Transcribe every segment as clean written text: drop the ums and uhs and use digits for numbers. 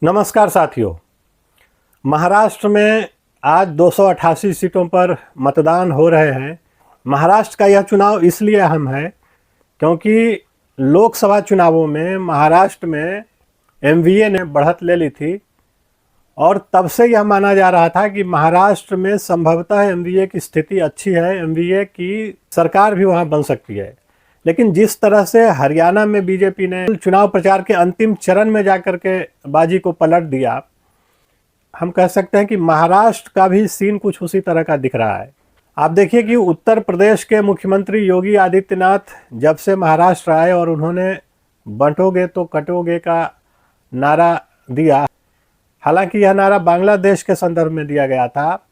नमस्कार साथियों। महाराष्ट्र में आज 288 सीटों पर मतदान हो रहे हैं। महाराष्ट्र का यह चुनाव इसलिए अहम है क्योंकि लोकसभा चुनावों में महाराष्ट्र में एमवीए ने बढ़त ले ली थी और तब से यह माना जा रहा था कि महाराष्ट्र में संभवतः एमवीए की स्थिति अच्छी है, एमवीए की सरकार भी वहां बन सकती है। लेकिन जिस तरह से हरियाणा में बीजेपी ने चुनाव प्रचार के अंतिम चरण में जाकर के बाजी को पलट दिया, हम कह सकते हैं कि महाराष्ट्र का भी सीन कुछ उसी तरह का दिख रहा है। आप देखिए कि उत्तर प्रदेश के मुख्यमंत्री योगी आदित्यनाथ जब से महाराष्ट्र आए और उन्होंने बंटोगे तो कटोगे का नारा दिया, हालांकि यह नारा बांग्लादेश के संदर्भ में दिया गया था।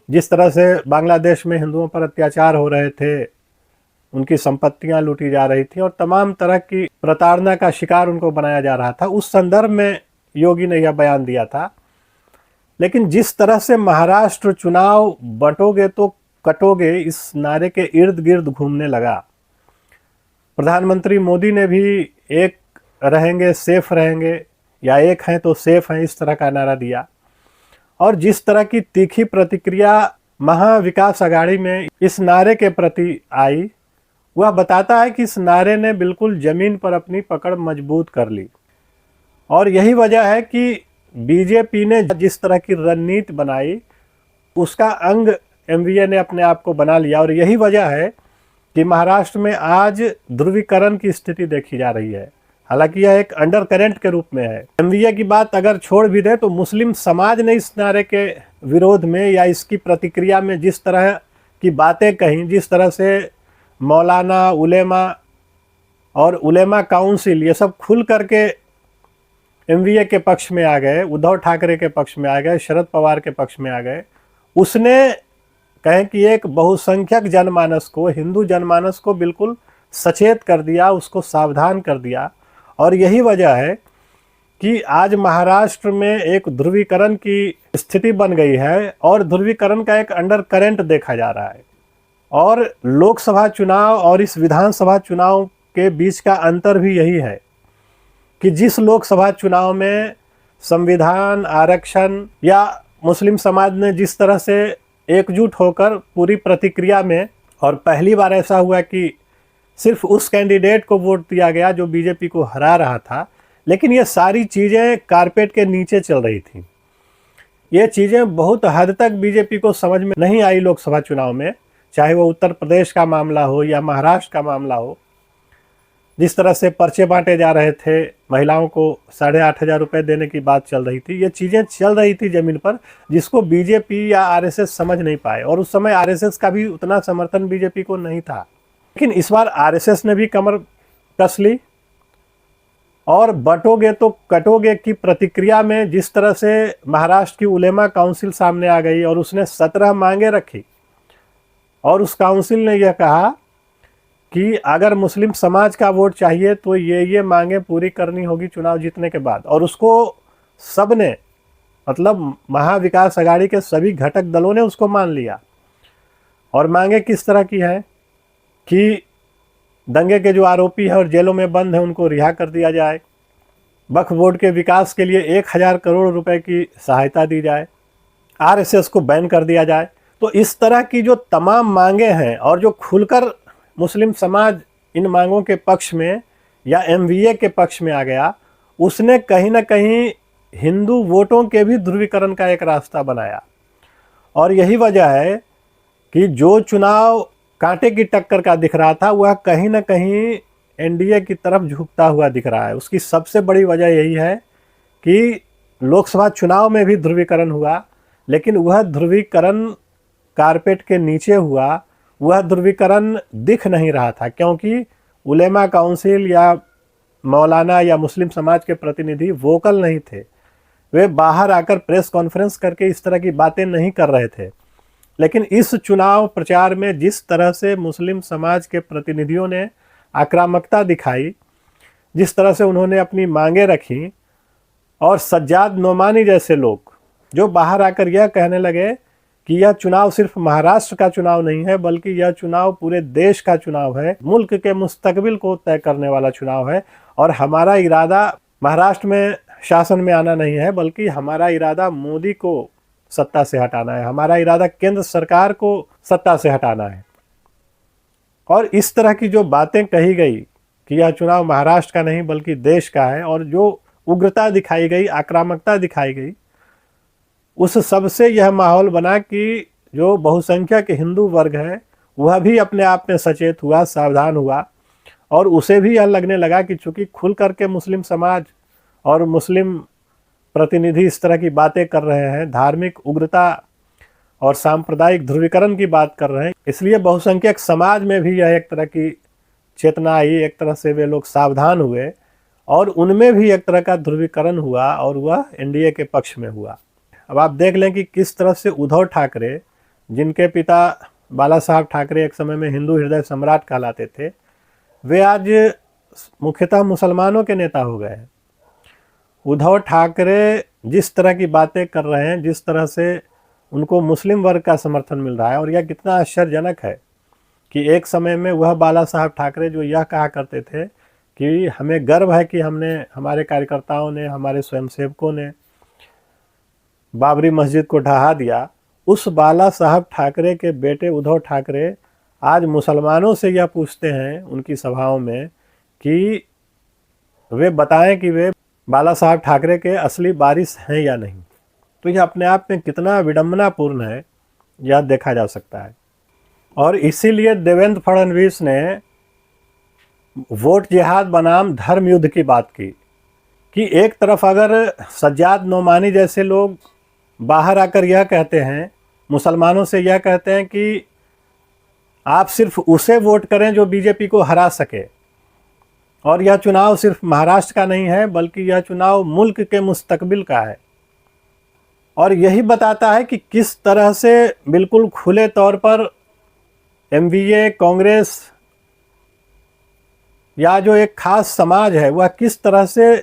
जिस तरह से बांग्लादेश में हिंदुओं पर अत्याचार हो रहे थे, उनकी संपत्तियां लूटी जा रही थी और तमाम तरह की प्रताड़ना का शिकार उनको बनाया जा रहा था, उस संदर्भ में योगी ने यह बयान दिया था। लेकिन जिस तरह से महाराष्ट्र चुनाव बंटोगे तो कटोगे इस नारे के इर्द गिर्द घूमने लगा, प्रधानमंत्री मोदी ने भी एक रहेंगे सेफ रहेंगे या एक हैं तो सेफ हैं, इस तरह का नारा दिया। और जिस तरह की तीखी प्रतिक्रिया महाविकास आघाड़ी में इस नारे के प्रति आई, वह बताता है कि इस नारे ने बिल्कुल जमीन पर अपनी पकड़ मजबूत कर ली। और यही वजह है कि बीजेपी ने जिस तरह की रणनीति बनाई उसका अंग एमवीए ने अपने आप को बना लिया। और यही वजह है कि महाराष्ट्र में आज ध्रुवीकरण की स्थिति देखी जा रही है। हालांकि यह एक अंडर करेंट के रूप में है। एमवीए की बात अगर छोड़ भी दें तो मुस्लिम समाज ने इस नारे के विरोध में या इसकी प्रतिक्रिया में जिस तरह की बातें कही, जिस तरह से मौलाना, उलेमा और उलेमा काउंसिल ये सब खुल करके एमवीए के पक्ष में आ गए, उद्धव ठाकरे के पक्ष में आ गए, शरद पवार के पक्ष में आ गए, उसने कहें कि एक बहुसंख्यक जनमानस को, हिंदू जनमानस को बिल्कुल सचेत कर दिया, उसको सावधान कर दिया। और यही वजह है कि आज महाराष्ट्र में एक ध्रुवीकरण की स्थिति बन गई है और ध्रुवीकरण का एक अंडर करेंट देखा जा रहा है। और लोकसभा चुनाव और इस विधानसभा चुनाव के बीच का अंतर भी यही है कि जिस लोकसभा चुनाव में संविधान, आरक्षण या मुस्लिम समाज ने जिस तरह से एकजुट होकर पूरी प्रतिक्रिया में, और पहली बार ऐसा हुआ कि सिर्फ उस कैंडिडेट को वोट दिया गया जो बीजेपी को हरा रहा था, लेकिन ये सारी चीज़ें कारपेट के नीचे चल रही थी। ये चीज़ें बहुत हद तक बीजेपी को समझ में नहीं आई लोकसभा चुनाव में, चाहे वो उत्तर प्रदेश का मामला हो या महाराष्ट्र का मामला हो। जिस तरह से पर्चे बांटे जा रहे थे, महिलाओं को 8,500 रुपये देने की बात चल रही थी, ये चीज़ें चल रही थी ज़मीन पर, जिसको बीजेपी या आरएसएस समझ नहीं पाए। और उस समय आरएसएस का भी उतना समर्थन बीजेपी को नहीं था। लेकिन इस बार आरएसएस ने भी कमर कस ली और बंटोगे तो कटोगे की प्रतिक्रिया में जिस तरह से महाराष्ट्र की उलेमा काउंसिल सामने आ गई और उसने 17 मांगे रखी और उस काउंसिल ने यह कहा कि अगर मुस्लिम समाज का वोट चाहिए तो ये मांगे पूरी करनी होगी चुनाव जीतने के बाद। और उसको सबने, मतलब महाविकास आघाड़ी के सभी घटक दलों ने उसको मान लिया। और मांगे किस तरह की है कि दंगे के जो आरोपी हैं और जेलों में बंद हैं उनको रिहा कर दिया जाए, वक्फ बोर्ड के विकास के लिए 1,000 करोड़ रुपए की सहायता दी जाए, आरएसएस को बैन कर दिया जाए। तो इस तरह की जो तमाम मांगे हैं और जो खुलकर मुस्लिम समाज इन मांगों के पक्ष में या एमवीए के पक्ष में आ गया, उसने कहीं ना कहीं हिंदू वोटों के भी ध्रुवीकरण का एक रास्ता बनाया। और यही वजह है कि जो चुनाव कांटे की टक्कर का दिख रहा था वह कहीं ना कहीं एनडीए की तरफ झुकता हुआ दिख रहा है। उसकी सबसे बड़ी वजह यही है कि लोकसभा चुनाव में भी ध्रुवीकरण हुआ, लेकिन वह ध्रुवीकरण कारपेट के नीचे हुआ, वह ध्रुवीकरण दिख नहीं रहा था क्योंकि उलेमा काउंसिल या मौलाना या मुस्लिम समाज के प्रतिनिधि वोकल नहीं थे। वे बाहर आकर प्रेस कॉन्फ्रेंस करके इस तरह की बातें नहीं कर रहे थे। लेकिन इस चुनाव प्रचार में जिस तरह से मुस्लिम समाज के प्रतिनिधियों ने आक्रामकता दिखाई, जिस तरह से उन्होंने अपनी मांगें रखी, और सज्जाद नोमानी जैसे लोग जो बाहर आकर यह कहने लगे कि यह चुनाव सिर्फ महाराष्ट्र का चुनाव नहीं है बल्कि यह चुनाव पूरे देश का चुनाव है, मुल्क के मुस्तकबिल को तय करने वाला चुनाव है। और हमारा इरादा महाराष्ट्र में शासन में आना नहीं है, बल्कि हमारा इरादा मोदी को सत्ता से हटाना है, हमारा इरादा केंद्र सरकार को सत्ता से हटाना है। और इस तरह की जो बातें कही गई कि यह चुनाव महाराष्ट्र का नहीं बल्कि देश का है, और जो उग्रता दिखाई गई, आक्रामकता दिखाई गई, उस सब से यह माहौल बना कि जो बहुसंख्यक हिंदू वर्ग है वह भी अपने आप में सचेत हुआ, सावधान हुआ, और उसे भी यह लगने लगा कि चूंकि खुल करके मुस्लिम समाज और मुस्लिम प्रतिनिधि इस तरह की बातें कर रहे हैं, धार्मिक उग्रता और सांप्रदायिक ध्रुवीकरण की बात कर रहे हैं, इसलिए बहुसंख्यक समाज में भी यह एक तरह की चेतना आई, एक तरह से वे लोग सावधान हुए और उनमें भी एक तरह का ध्रुवीकरण हुआ और वह एनडीए के पक्ष में हुआ। अब आप देख लें कि किस तरह से उद्धव ठाकरे, जिनके पिता बाला साहब ठाकरे एक समय में हिंदू हृदय सम्राट कहलाते थे, वे आज मुख्यतः मुसलमानों के नेता हो गए हैं। उद्धव ठाकरे जिस तरह की बातें कर रहे हैं, जिस तरह से उनको मुस्लिम वर्ग का समर्थन मिल रहा है, और यह कितना आश्चर्यजनक है कि एक समय में वह बाला साहब ठाकरे जो यह कहा करते थे कि हमें गर्व है कि हमने, हमारे कार्यकर्ताओं ने, हमारे स्वयंसेवकों ने बाबरी मस्जिद को ढहा दिया, उस बाला साहब ठाकरे के बेटे उद्धव ठाकरे आज मुसलमानों से यह पूछते हैं उनकी सभाओं में कि वे बताएं कि वे बाला साहब ठाकरे के असली वारिस हैं या नहीं। तो यह अपने आप में कितना विडंबनापूर्ण है, यह देखा जा सकता है। और इसीलिए देवेंद्र फडणवीस ने वोट जिहाद बनाम धर्म युद्ध की बात की कि एक तरफ अगर सज्जाद नोमानी जैसे लोग बाहर आकर यह कहते हैं, मुसलमानों से यह कहते हैं कि आप सिर्फ उसे वोट करें जो बीजेपी को हरा सके, और यह चुनाव सिर्फ महाराष्ट्र का नहीं है बल्कि यह चुनाव मुल्क के मुस्तकबिल का है, और यही बताता है कि किस तरह से बिल्कुल खुले तौर पर एमवीए, कांग्रेस या जो एक खास समाज है वह किस तरह से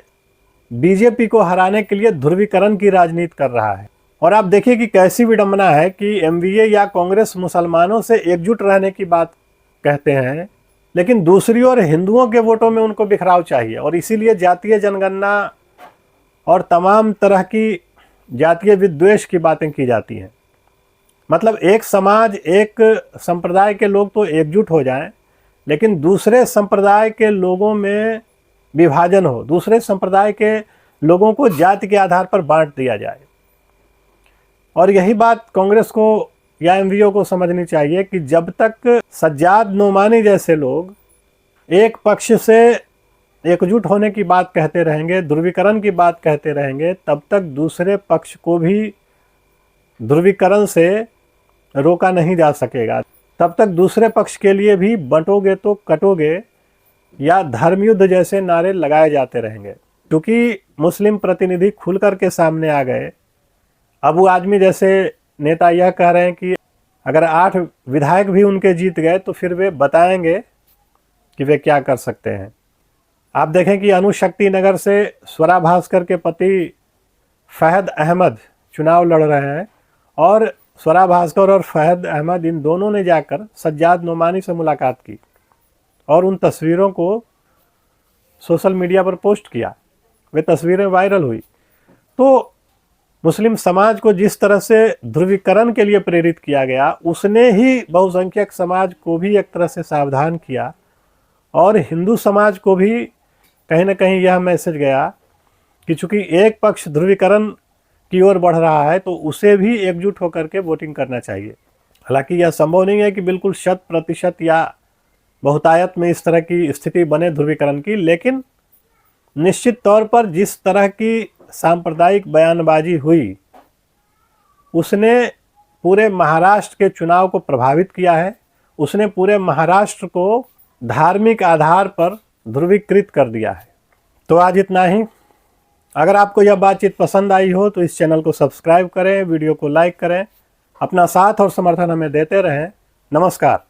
बीजेपी को हराने के लिए ध्रुवीकरण की राजनीति कर रहा है। और आप देखिए कि कैसी विडंबना है कि एमवीए या कांग्रेस मुसलमानों से एकजुट रहने की बात कहते हैं, लेकिन दूसरी ओर हिंदुओं के वोटों में उनको बिखराव चाहिए, और इसीलिए जातीय जनगणना और तमाम तरह की जातीय विद्वेष की बातें की जाती हैं। मतलब एक समाज, एक संप्रदाय के लोग तो एकजुट हो जाएं, लेकिन दूसरे संप्रदाय के लोगों में विभाजन हो, दूसरे संप्रदाय के लोगों को जाति के आधार पर बांट दिया जाए। और यही बात कांग्रेस को या एमवीओ को समझनी चाहिए कि जब तक सज्जाद नोमानी जैसे लोग एक पक्ष से एकजुट होने की बात कहते रहेंगे, ध्रुवीकरण की बात कहते रहेंगे, तब तक दूसरे पक्ष को भी ध्रुवीकरण से रोका नहीं जा सकेगा। तब तक दूसरे पक्ष के लिए भी बंटोगे तो कटोगे या धर्मयुद्ध जैसे नारे लगाए जाते रहेंगे। क्योंकि मुस्लिम प्रतिनिधि खुल कर के सामने आ गए। अबू आजमी जैसे नेता यह कह रहे हैं कि अगर 8 विधायक भी उनके जीत गए तो फिर वे बताएंगे कि वे क्या कर सकते हैं। आप देखें कि अनुशक्ति नगर से स्वरा भास्कर के पति फहद अहमद चुनाव लड़ रहे हैं, और स्वरा भास्कर और फहद अहमद इन दोनों ने जाकर सज्जाद नोमानी से मुलाकात की और उन तस्वीरों को सोशल मीडिया पर पोस्ट किया। वे तस्वीरें वायरल हुई। तो मुस्लिम समाज को जिस तरह से ध्रुवीकरण के लिए प्रेरित किया गया, उसने ही बहुसंख्यक समाज को भी एक तरह से सावधान किया, और हिंदू समाज को भी कहीं ना कहीं यह मैसेज गया कि चूंकि एक पक्ष ध्रुवीकरण की ओर बढ़ रहा है तो उसे भी एकजुट होकर के वोटिंग करना चाहिए। हालांकि यह संभव नहीं है कि बिल्कुल 100% या बहुतायत में इस तरह की स्थिति बने ध्रुवीकरण की, लेकिन निश्चित तौर पर जिस तरह की सांप्रदायिक बयानबाजी हुई उसने पूरे महाराष्ट्र के चुनाव को प्रभावित किया है। उसने पूरे महाराष्ट्र को धार्मिक आधार पर ध्रुवीकृत कर दिया है। तो आज इतना ही। अगर आपको यह बातचीत पसंद आई हो तो इस चैनल को सब्सक्राइब करें, वीडियो को लाइक करें, अपना साथ और समर्थन हमें देते रहें। नमस्कार।